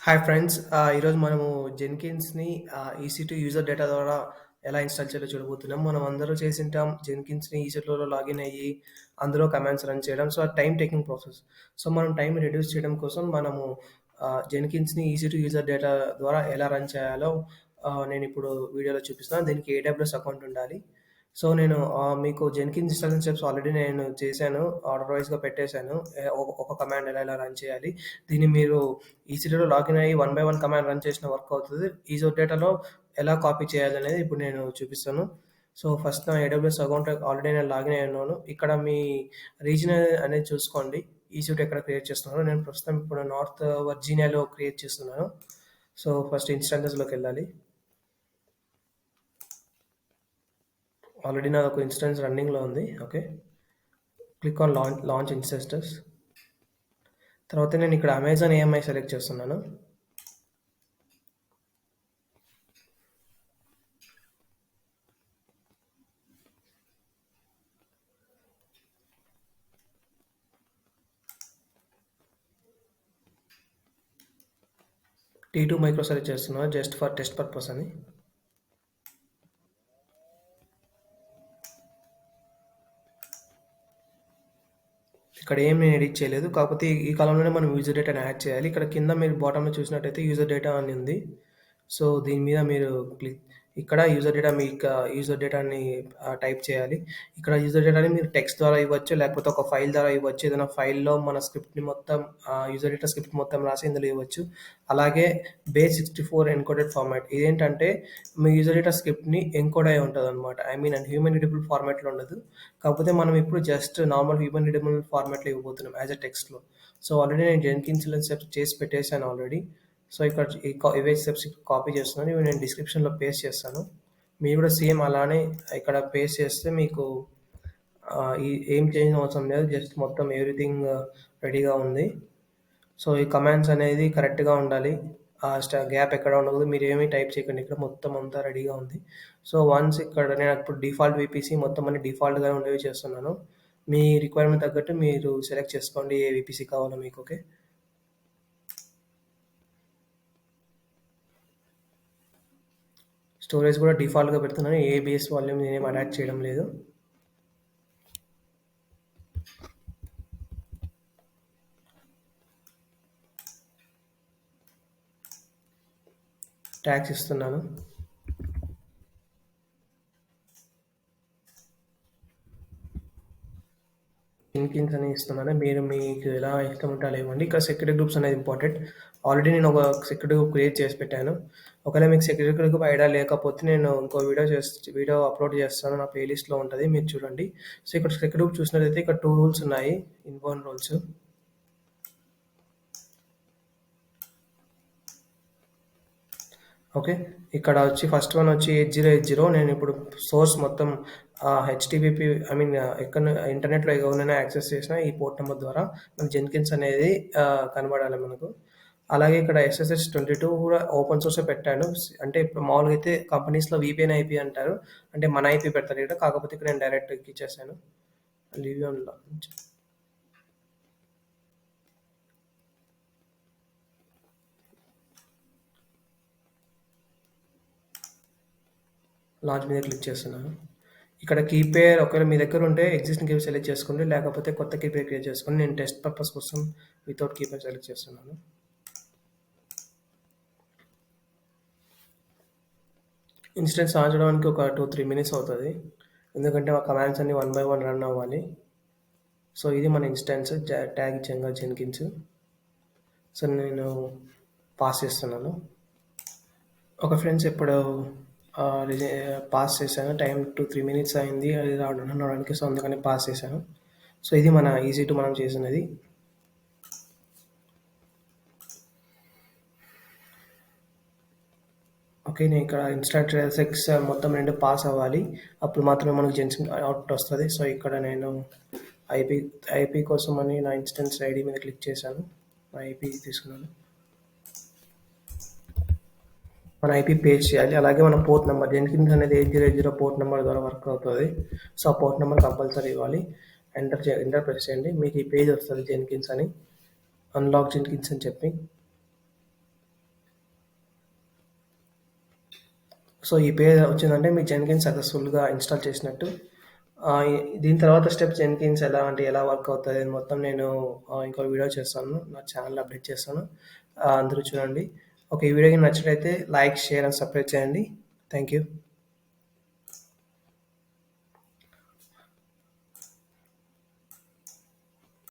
Hi friends. ఈరోజు మనము జెన్కిన్స్‌ని EC2 user data ద్వారా ఎలా ఇన్‌స్టాల్ చేయాలో చూడబోతున్నాం. మనం అందరూ చేసుంటాం జెన్కిన్స్‌ని EC2లో లాగిన్ అయ్యి, అందులో కమాండ్స్ రన్ చేయడం. సో, అది టైమ్ టేకింగ్ ప్రాసెస్. సో, మనం టైమ్ రెడ్యూస్ చేయడం కోసం మనము జెన్కిన్స్‌ని EC2 యూజర్ డేటా ద్వారా ఎలా రన్ చేయాలో నేనిప్పుడు వీడియోలో చూపిస్తాను. దీనికి AWS అకౌంట్ ఉండాలి. సో, నేను మీకు జెన్కిన్స్ ఇన్‌స్టాలేషన్ స్టెప్స్ ఆల్రెడీ నేను చేశాను. ఆర్డర్ వైస్‌గా పెట్టేశాను. ఒక కమాండ్ ఎలా రన్ చేయాలి. దీన్ని మీరు ఈసీలో లాగిన్ అయ్యి one by one command run చేసిన వర్క్ అవుతది. ఈజో డేటాలో ఎలా కాపీ చేయాలనేది ఇప్పుడు నేను చూపిస్తాను. సో, ఫస్ట్ నా ఏడబ్ల్యూఎస్ అకౌంట్ ఆల్రెడీ నేను లాగిన్ అయ్యి ఉన్నాను. ఇక్కడ మీ రీజియన్ అనేది చూసుకోండి. ఈసీట్ ఎక్కడ క్రియేట్ చేస్తున్నానో నేను ప్రస్తుతం ఇప్పుడు నార్త్ వర్జీనియాలో క్రియేట్ చేస్తున్నాను. సో, ఫస్ట్ ఇన్స్టాన్సెస్‌లోకి వెళ్ళాలి. ఆల్రెడీ నాది ఒక ఇన్స్టెన్స్ రన్నింగ్‌లో ఉంది. Okay. Click on launch instances. తర్వాత నేను ఇక్కడ అమెజాన్ ఏఎంఐ సెలెక్ట్ చేస్తున్నాను. T2 మైక్రో సెలెక్ట్ చేస్తున్నాను జస్ట్ ఫర్ టెస్ట్ పర్పస్ అని. ఇక్కడ ఏం నేను ఎడిట్ చేయలేదు. కాకపోతే ఈ కాలంలోనే మనం యూజర్ డేటాని యాడ్ చేయాలి. ఇక్కడ కింద మీరు బాటమ్‌లో చూసినట్టయితే యూజర్ డేటా అని ఉంది. సో, దీని మీద మీరు ఇక్కడ యూజర్ డేటా యూజర్ డేటాని టైప్ చేయాలి. ఇక్కడ యూజర్ డేటాని మీరు టెక్స్ట్ ద్వారా ఇవ్వచ్చు, లేకపోతే ఒక ఫైల్ ద్వారా ఇవ్వచ్చు. ఏదైనా ఫైల్‌లో మన స్క్రిప్ట్‌ని మొత్తం యూజర్ డేటా స్క్రిప్ట్ మొత్తం రాసి ఇందులో ఇవ్వచ్చు. అలాగే base64 ఎన్కోడెడ్ ఫార్మాట్. ఇదేంటంటే మీ యూజర్ డేటా స్క్రిప్ట్‌ని ఎన్కోడ్ అయి ఉంటదనమాట. ఐ మీన్ హ్యూమన్ రీడబుల్ ఫార్మాట్‌లో ఉండదు. కాకపోతే మనం ఇప్పుడు జస్ట్ నార్మల్ హ్యూమన్ రీడబుల్ ఫార్మాట్‌లో ఇవ్వబోతున్నాం యాజ్ ఎ టెక్స్ట్‌లో. సో, ఆల్రెడీ నేను జెన్కిన్స్ స్టెప్స్ చేసి పెట్టేసాను ఆల్రెడీ. సో, ఇక్కడ ఇవే స్టెప్స్ కాపీ చేస్తున్నాను. ఇవి నేను డిస్క్రిప్షన్‌లో పేస్ట్ చేస్తాను. మీరు కూడా సేమ్ అలానే ఇక్కడ పేస్ట్ చేస్తే మీకు ఏం చేంజ్ అవసరం లేదు. జస్ట్ మొత్తం ఎవ్రీథింగ్ రెడీగా ఉంది. సో, ఈ కమాండ్స్ అనేది కరెక్ట్‌గా ఉండాలి. గ్యాప్ ఎక్కడ ఉండకూడదు. మీరేమీ టైప్ చేయకండి. ఇక్కడ మొత్తం అంతా రెడీగా ఉంది. సో, వన్స్ ఇక్కడ నేను ఇప్పుడు డిఫాల్ట్ వీపీసీ మొత్తం అన్ని డిఫాల్ట్‌గా ఉండేవి చేస్తున్నాను. మీ రిక్వైర్మెంట్ తగ్గట్టు మీరు సెలెక్ట్ చేసుకోండి ఏ వీపీసీ కావాలో మీకు. ఓకే. స్టోరేజ్ కూడా డిఫాల్ట్‌గా పెడుతున్నాను. ఏ బేస్ వాల్యూమ్ నేనేం అటాచ్ చేయడం లేదు. ట్యాగ్స్ ఇస్తున్నాను. జెన్కిన్స్ అని ఇస్తున్నాను. మీరు మీకు ఎలా ఇష్టం ఉంటే అలా ఇవ్వండి. ఇక్కడ సెక్యూరిటీ గ్రూప్స్ అనేది ఇంపార్టెంట్. ఆల్రెడీ నేను ఒక సెక్యూరిటీ గ్రూప్ క్రియేట్ చేసి పెట్టాను. ఒకవేళ మీకు సెక్యూరిటీ గ్రూప్ ఐడియా లేకపోతే నేను ఇంకో వీడియో అప్లోడ్ చేస్తాను. నా ప్లేలిస్ట్‌లో ఉంటది. మీరు చూడండి. సో, ఇక్కడ సెక్యూరిటీ గ్రూప్ చూసినట్లయితే ఇక్కడ 2 రూల్స్ ఉన్నాయి. Inbound rules. ఓకే. ఇక్కడ వచ్చి ఫస్ట్ వన్ వచ్చి 8080. నేను ఇప్పుడు సోర్స్ మొత్తం హెచ్‌టిటిపి ఐ మీన్ ఎక్కడ ఇంటర్నెట్‌లో ఎవరైనా యాక్సెస్ చేసినా ఈ పోర్ట్ నంబర్ ద్వారా మన జెన్కిన్స్ అనేది కనబడాలి మనకు. అలాగే ఇక్కడ SSH 22 కూడా ఓపెన్ సోర్సే పెట్టాను. అంటే ఇప్పుడు మామూలుగా అయితే కంపెనీస్‌లో వీపీఎన్ ఐపీ అంటారు. అంటే మన ఐపీ పెడతారు ఇక్కడ. కాకపోతే ఇక్కడ నేను డైరెక్ట్ ఎక్కిచ్చేసాను. Leave on launch. లాంచ్ మీద క్లిక్ చేస్తున్నాను. ఇక్కడ కీపేర్ ఒకవేళ మీ దగ్గర ఉంటే ఎగ్జిస్టింగ్ కీపేర్ సెలెక్ట్ చేసుకోండి. లేకపోతే కొత్త కీపేర్ క్రియేట్ చేసుకోండి. నేను టెస్ట్ పర్పస్ కోసం వితౌట్ కీపేర్ సెలెక్ట్ చేస్తున్నాను. ఇన్స్టెన్స్ ఆన్ చేయడానికి ఒక 2-3 మినిట్స్ అవుతుంది. ఎందుకంటే ఆ కమాండ్స్ అన్ని వన్ బై వన్ రన్ అవ్వాలి. సో, ఇది మన ఇన్స్టెన్స్ ట్యాగ్ ఇచ్చాను కదా జెన్కిన్స్. సో, నేను పాస్ చేస్తున్నాను. ఒక ఫ్రెండ్స్ ఇప్పుడు పాస్ చేశాను. టైం 2-3 మినిట్స్ అయింది అది రావడానికి. సో, అందుకని పాస్ చేశాను. సో, ఇది మన EC2 మనం చేసినది. ఓకే. నేను ఇక్కడ ఇన్‌స్టాంట్ సెక్స్ మొత్తం 2 పాస్ అవ్వాలి. అప్పుడు మాత్రమే మనకు జెన్కిన్స్ అవుట్‌పుట్ వస్తది. సో, ఇక్కడ నేను ఐపీ కోసమని నా ఇన్స్టెన్స్ ఐడీ మీద క్లిక్ చేశాను. నా ఐపీ తీసుకున్నాను. మన ఐపీ పేస్ట్ చేయాలి. అలాగే మన పోర్ట్ నెంబర్ జెన్కిన్స్ అనేది 8080 పోర్ట్ నెంబర్ ద్వారా వర్క్ అవుతుంది. సో, ఆ పోర్ట్ నెంబర్ కంపల్సరీ ఇవ్వాలి. ఎంటర్ ప్రెస్ చేయండి. మీకు ఈ పేజ్ వస్తుంది జెన్కిన్స్ అని. అన్లాక్ జెన్కిన్స్ అని చెప్పి. సో ఈ పేజ్ వచ్చిందంటే మీ జెన్కిన్స్ సక్సెస్ఫుల్గా ఇన్స్టాల్ చేసినట్టు. దీని తర్వాత స్టెప్ జెన్కిన్స్ ఎలా అంటే ఎలా వర్క్ అవుతుంది అని మొత్తం నేను ఇంకో వీడియో చేస్తాను, నా ఛానల్ అప్డేట్ చేస్తాను. అందరూ చూడండి. ఓకే, ఈ వీడియో నచ్చినట్లయితే లైక్, షేర్ అండ్ సబ్స్క్రైబ్ చేయండి. Thank you.